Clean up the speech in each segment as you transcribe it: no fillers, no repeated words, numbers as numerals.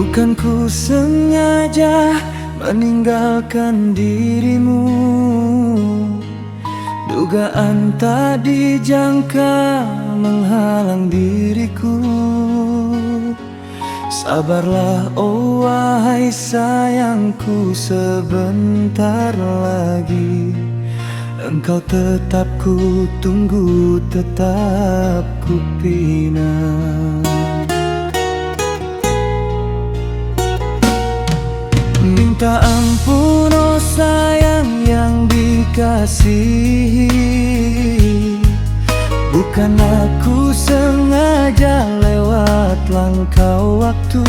Bukan ku sengaja meninggalkan dirimu, dugaan tak dijangka menghalang diriku. Sabarlah oh wahai sayangku, sebentar lagi engkau tetap ku tunggu, tetap ku pinang. Minta ampun oh sayang yang dikasihi, bukan aku sengaja lewat langkah waktu,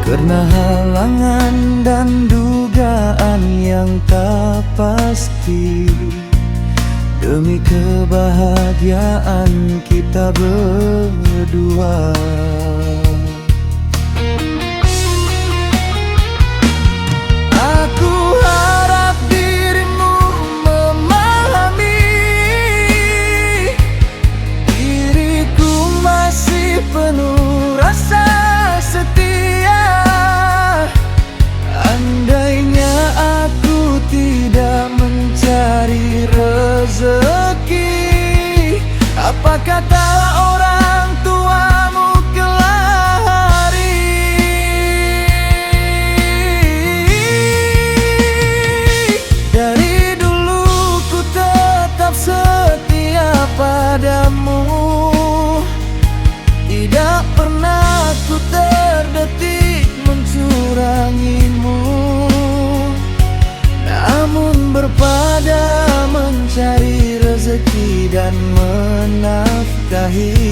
karena halangan dan dugaan yang tak pasti. Demi kebahagiaan kita berdua, aku harap dirimu memahami, diriku masih penuh rasa setia. Andainya aku tidak mencari rezeki, apa kata orang tuamu kelak hari? Dari dulu ku tetap setia padamu, tidak pernah ku terdetik mencurangimu. Namun berpada mencari rezeki dan menafkahi